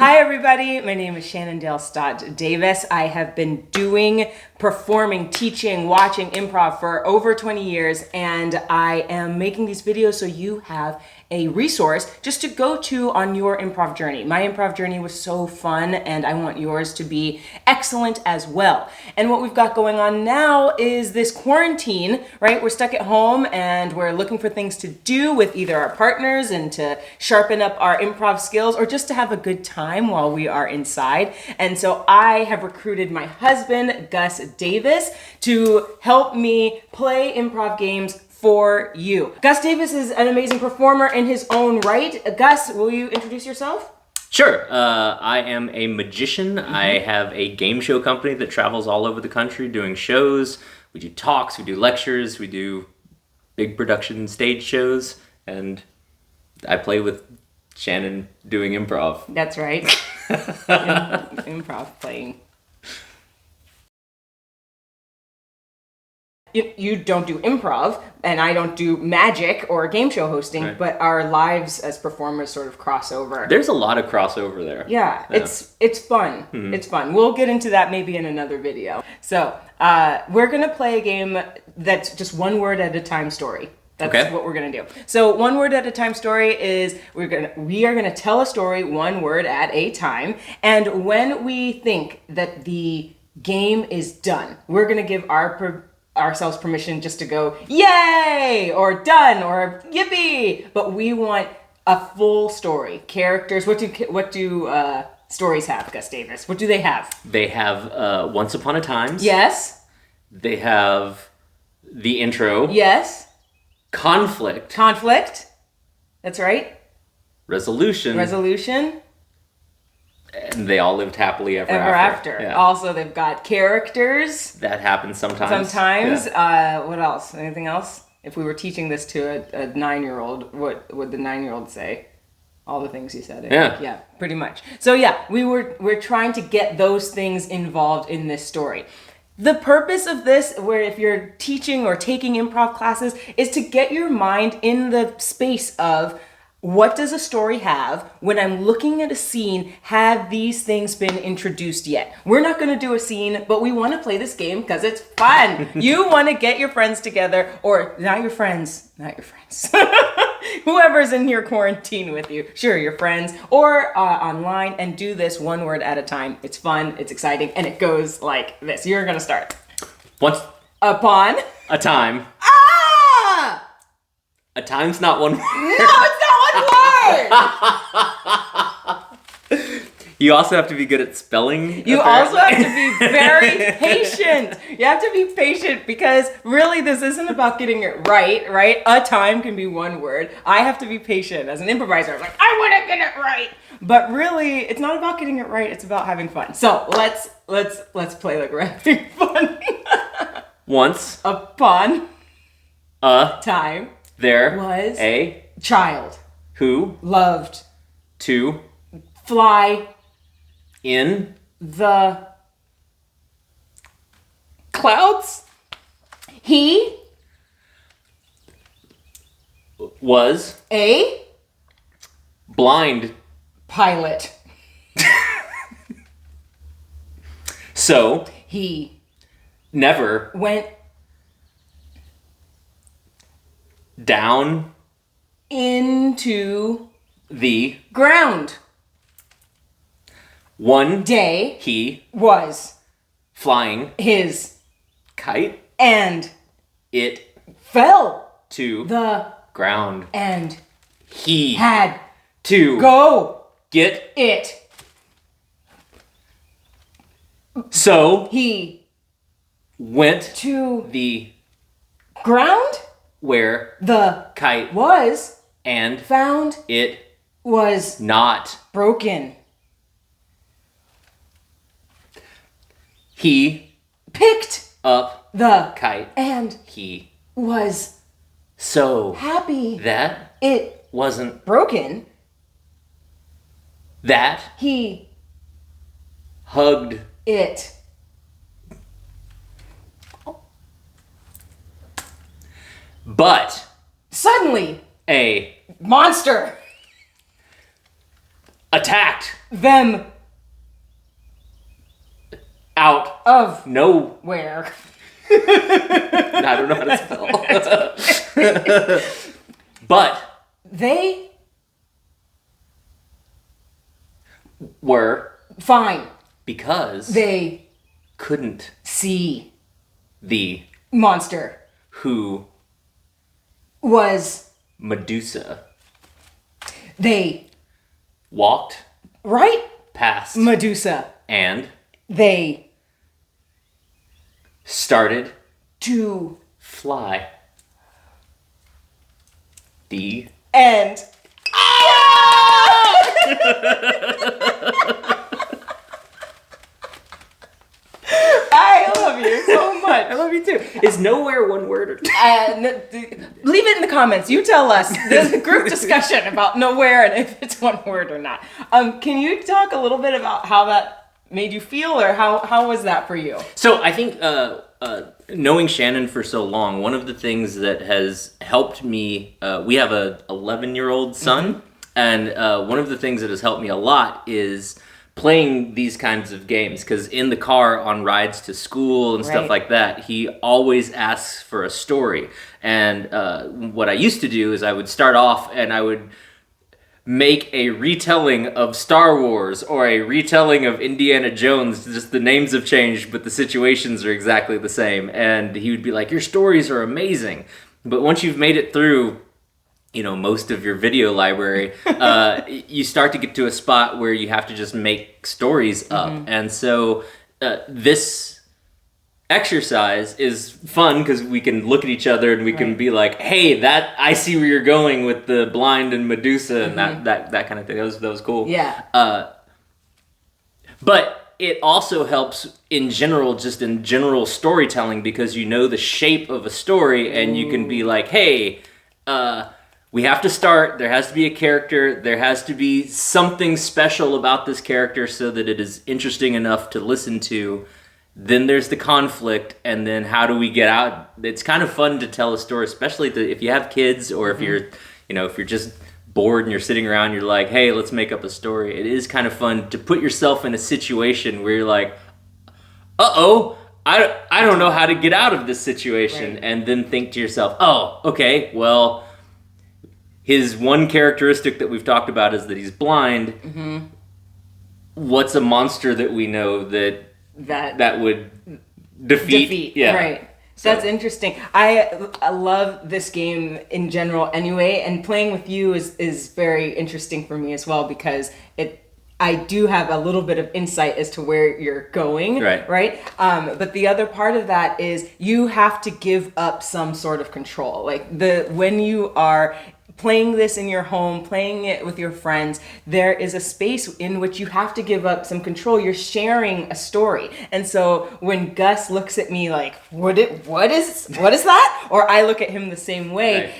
Hi, everybody. My name is Shannon Davis. I have been performing, teaching, watching improv for over 20 years, and I am making these videos so you have a resource just to go to on your improv journey. My improv journey was so fun, and I want yours to be excellent as well. And what we've got going on now is this quarantine, right? We're stuck at home and we're looking for things to do with either our partners and to sharpen up our improv skills or just to have a good time while we are inside. And so I have recruited my husband, Gus Davis, to help me play improv games for you. Gus Davis is an amazing performer in his own right. Gus, will you introduce yourself? Sure. I am a magician. I have a game show company that travels all over the country doing shows. We do talks, we do lectures, we do big production stage shows, and I play with Shannon doing improv. That's right. Improv playing. You don't do improv, and I don't do magic or game show hosting, right. But our lives as performers sort of cross over. There's a lot of crossover there. Yeah. It's fun. Mm-hmm. It's fun. We'll get into that maybe in another video. So we're going to play a game that's just one word at a time story. That's what we're going to do. So one word at a time story is we are going to tell a story one word at a time. And when we think that the game is done, we're going to give ourselves permission just to go yay or done or yippee, but we want a full story. Characters. What do stories have, Gus Davis? What do they have? They have Once Upon a Time. Yes. They have the intro. Yes. Conflict. That's right. Resolution. And they all lived happily ever after. Yeah. Also, they've got characters. That happens sometimes. Yeah. What else? Anything else? If we were teaching this to a 9-year-old, what would the 9-year-old say? All the things you said. Yeah, pretty much. So yeah, we're trying to get those things involved in this story. The purpose of this, where if you're teaching or taking improv classes, is to get your mind in the space of what does a story have? When I'm looking at a scene, have these things been introduced yet? We're not going to do a scene, but we want to play this game because it's fun. You want to get your friends together, or not your friends. Whoever's in your quarantine with you. Sure, your friends, or online, and do this one word at a time. It's fun, it's exciting, and it goes like this. You're going to start. Once upon a time. Ah! A time's not one word. No, it's not one word! You also have to be good at spelling. You also have to be very patient. You have to be patient because really this isn't about getting it right? A time can be one word. I have to be patient. As an improviser, I'm like, I want to get it right. But really, it's not about getting it right. It's about having fun. So let's play like we're having fun. Once upon a time there was a child who loved to fly in the clouds. He was a blind pilot. So he never went down into the ground. One day he was flying his kite, and it fell to the ground, and he had to go get it. So he went to the ground where the kite was and found it was not broken. He picked up the kite and he was so happy that it wasn't broken. That he hugged it. But suddenly a monster attacked them out of nowhere. I don't know how to spell. But they were fine because they couldn't see the monster who was Medusa. They walked right past Medusa. And they started to fly. The end. I love you so much. I love you too. Is nowhere one word or two? Leave it in the comments. You tell us. There's a group discussion about nowhere and if it's one word or not. Can you talk a little bit about how that made you feel, or how was that for you? So I think knowing Shannon for so long, one of the things that has helped me, we have a 11-year-old son, and one of the things that has helped me a lot is playing these kinds of games, because in the car on rides to school and stuff like that, he always asks for a story. And what I used to do is I would start off and I would make a retelling of Star Wars or a retelling of Indiana Jones. Just the names have changed, but the situations are exactly the same. And he would be like, your stories are amazing. But once you've made it through, you know, most of your video library, you start to get to a spot where you have to just make stories up. And so this exercise is fun because we can look at each other and we can be like, hey, that I see where you're going with the blind and Medusa and that kind of thing. That was cool. Yeah. But it also helps in general, just in general storytelling, because you know the shape of a story and you can be like, hey, we have to start, there has to be a character, there has to be something special about this character so that it is interesting enough to listen to. Then there's the conflict, and then how do we get out? It's kind of fun to tell a story, especially if you have kids, or if you're, you know, if you're just bored and you're sitting around, you're like, hey, let's make up a story. It is kind of fun to put yourself in a situation where you're like, uh-oh, I don't know how to get out of this situation, and then think to yourself, oh, okay, well, his one characteristic that we've talked about is that he's blind. What's a monster that we know that would defeat? Yeah. Right. So that's interesting. I love this game in general anyway, and playing with you is very interesting for me as well, because I do have a little bit of insight as to where you're going, right? But the other part of that is you have to give up some sort of control. Like when you are playing this in your home, playing it with your friends, there is a space in which you have to give up some control. You're sharing a story. And so when Gus looks at me like, what is that? Or I look at him the same way,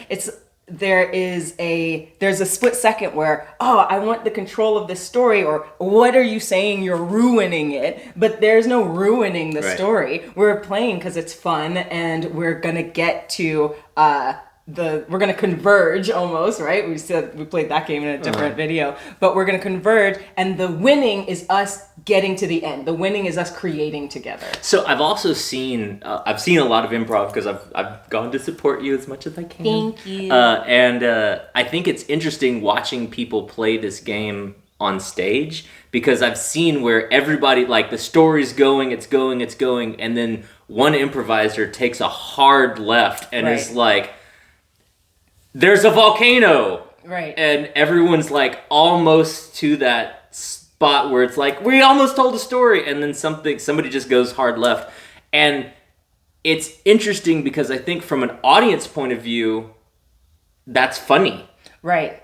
there's a split second where, oh, I want the control of this story, or what are you saying? You're ruining it. But there's no ruining the story. We're playing because it's fun, and we're gonna get to we're gonna converge almost, right? We said we played that game in a different video, but we're gonna converge, and the winning is us getting to the end. The winning is us creating together. So I've also seen a lot of improv because I've gone to support you as much as I can. Thank you. And I think it's interesting watching people play this game on stage, because I've seen where everybody, like, the story's going, it's going, and then one improviser takes a hard left and is like, there's a volcano, and everyone's like almost to that spot where it's like, we almost told a story, and then somebody just goes hard left. And it's interesting because I think from an audience point of view, that's funny. Right.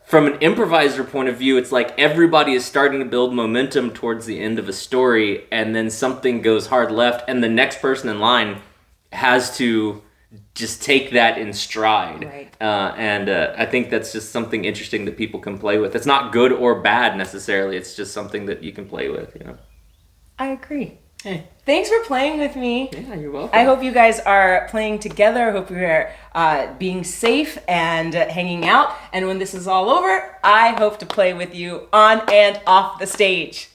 From an improviser point of view, it's like everybody is starting to build momentum towards the end of a story, and then something goes hard left, and the next person in line has to just take that in stride. Right. And I think that's just something interesting that people can play with. It's not good or bad necessarily. It's just something that you can play with, you know. I agree. Hey. Thanks for playing with me. Yeah, you're welcome. I hope you guys are playing together. I hope you are being safe and hanging out. And when this is all over, I hope to play with you on and off the stage.